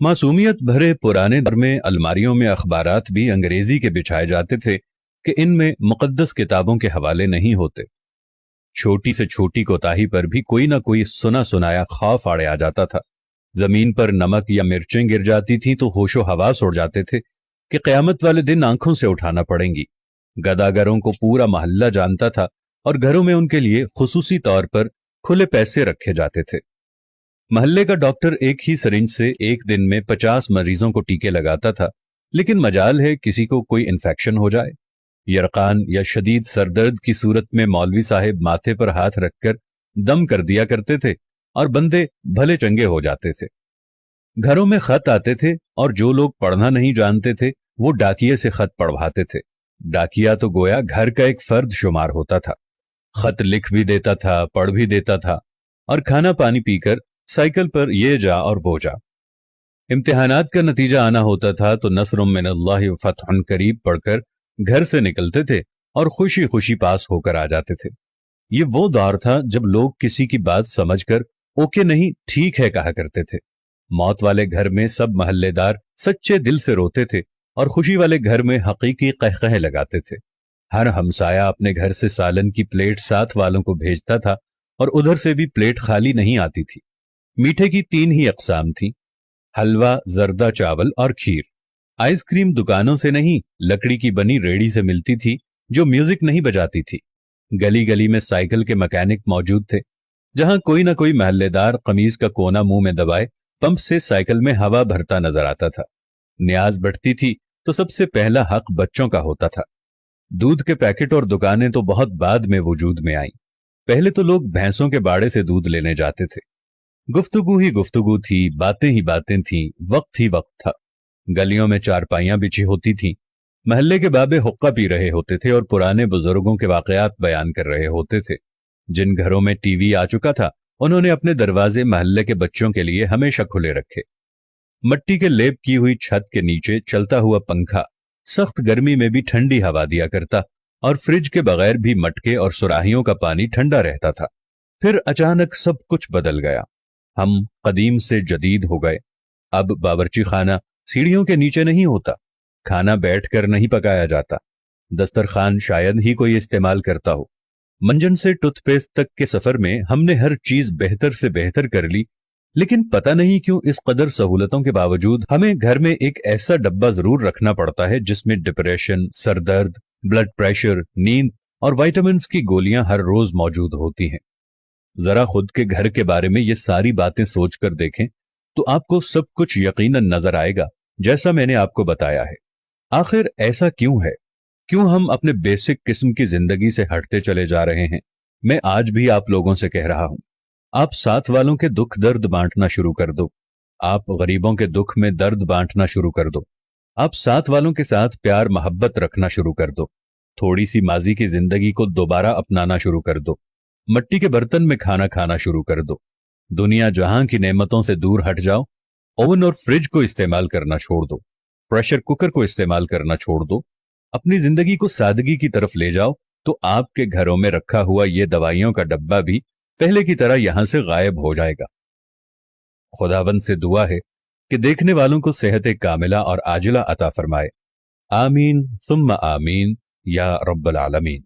मासूमियत भरे पुराने दौर में अलमारियों में अखबारात भी अंग्रेजी के बिछाए जाते थे कि इनमें मुकद्दस किताबों के हवाले नहीं होते। छोटी से छोटी कोताही पर भी कोई ना कोई सुना सुनाया खौफ आड़े आ जाता था। जमीन पर नमक या मिर्चें गिर जाती थीं तो होशो हवास उड़ जाते थे कि क़यामत वाले दिन आंखों से उठाना पड़ेंगी। गदागरों को पूरा मोहल्ला जानता था और घरों में उनके लिए खुसूसी तौर पर खुले पैसे रखे जाते थे। मोहल्ले का डॉक्टर एक ही सिरिंज से एक दिन में 50 मरीजों को टीके लगाता था, लेकिन मजाल है किसी को कोई इन्फेक्शन हो जाए। यरकान या शदीद सरदर्द की सूरत में मौलवी साहिब माथे पर हाथ रखकर दम कर दिया करते थे और बंदे भले चंगे हो जाते थे। घरों में खत आते थे और जो लोग पढ़ना नहीं जानते थे वो डाकिये से खत पढ़वाते थे। डाकिया तो गोया घर का एक फर्द शुमार होता था। खत लिख भी देता था, पढ़ भी देता था और खाना पानी पीकर साइकिल पर ये जा और वो जा। इम्तिहानात का नतीजा आना होता था तो नस्रुम मिनल्लाहि व फतहुन करीब पढ़कर घर से निकलते थे और खुशी खुशी पास होकर आ जाते थे। ये वो दौर था जब लोग किसी की बात समझकर ओके नहीं ठीक है कहा करते थे। मौत वाले घर में सब महल्लेदार सच्चे दिल से रोते थे और खुशी वाले घर में हकीकी कहकहे लगाते थे। हर हमसाया अपने घर से सालन की प्लेट साथ वालों को भेजता था और उधर से भी प्लेट खाली नहीं आती थी। मीठे की 3 ही अक़साम थी, हलवा, जर्दा चावल और खीर। आइसक्रीम दुकानों से नहीं, लकड़ी की बनी रेड़ी से मिलती थी जो म्यूजिक नहीं बजाती थी। गली गली में साइकिल के मैकेनिक मौजूद थे। जहां कोई ना कोई महल्लेदार कमीज का कोना मुंह में दबाए पंप से साइकिल में हवा भरता नजर आता था। न्याज बढ़ती थी तो सबसे पहला हक बच्चों का होता था। दूध के पैकेट और दुकानें तो बहुत बाद में वजूद में आईं। पहले तो लोग भैंसों के बाड़े से दूध लेने जाते थे। गुफ्तगू ही गुफ्तगू थी, बातें ही बातें थीं, वक्त ही वक्त था। गलियों में चारपाइयां बिछी होती थीं। महल्ले के बाबे हुक्का पी रहे होते थे और पुराने बुजुर्गों के वाकयात बयान कर रहे होते थे। जिन घरों में टीवी आ चुका था उन्होंने अपने दरवाजे महल्ले के बच्चों के लिए हमेशा खुले रखे। मट्टी के लेप की हुई छत के नीचे चलता हुआ पंखा सख्त गर्मी में भी ठंडी हवा दिया करता और फ्रिज के बगैर भी मटके और सुराहियों का पानी ठंडा रहता था। फिर अचानक सब कुछ बदल गया। हम कदीम से जदीद हो गए। अब बावर्ची खाना सीढ़ियों के नीचे नहीं होता, खाना बैठकर नहीं पकाया जाता, दस्तरखान शायद ही कोई इस्तेमाल करता हो। मंजन से टूथपेस्ट तक के सफर में हमने हर चीज बेहतर से बेहतर कर ली, लेकिन पता नहीं क्यों इस कदर सहूलतों के बावजूद हमें घर में एक ऐसा डब्बा जरूर रखना पड़ता है जिसमें डिप्रेशन, सरदर्द, ब्लड प्रेशर, नींद और विटामिन्स की गोलियां हर रोज मौजूद होती हैं। जरा खुद के घर के बारे में ये सारी बातें सोचकर देखें तो आपको सब कुछ यकीनन नजर आएगा जैसा मैंने आपको बताया है। आखिर ऐसा क्यों है? क्यों हम अपने बेसिक किस्म की जिंदगी से हटते चले जा रहे हैं? मैं आज भी आप लोगों से कह रहा हूं, आप साथ वालों के दुख दर्द बांटना शुरू कर दो। आप गरीबों के दुख में दर्द बांटना शुरू कर दो। आप साथ वालों के साथ प्यार मोहब्बत रखना शुरू कर दो। थोड़ी सी माजी की जिंदगी को दोबारा अपनाना शुरू कर दो। मट्टी के बर्तन में खाना खाना शुरू कर दो। दुनिया जहां की नेमतों से दूर हट जाओ। ओवन और फ्रिज को इस्तेमाल करना छोड़ दो। प्रेशर कुकर को इस्तेमाल करना छोड़ दो। अपनी जिंदगी को सादगी की तरफ ले जाओ तो आपके घरों में रखा हुआ ये दवाइयों का डब्बा भी पहले की तरह यहां से गायब हो जाएगा। खुदावंद से दुआ है कि देखने वालों को सेहत कामिला और आजिला अता फरमाए। आमीन सुम्मा आमीन या रब्बल आलमीन।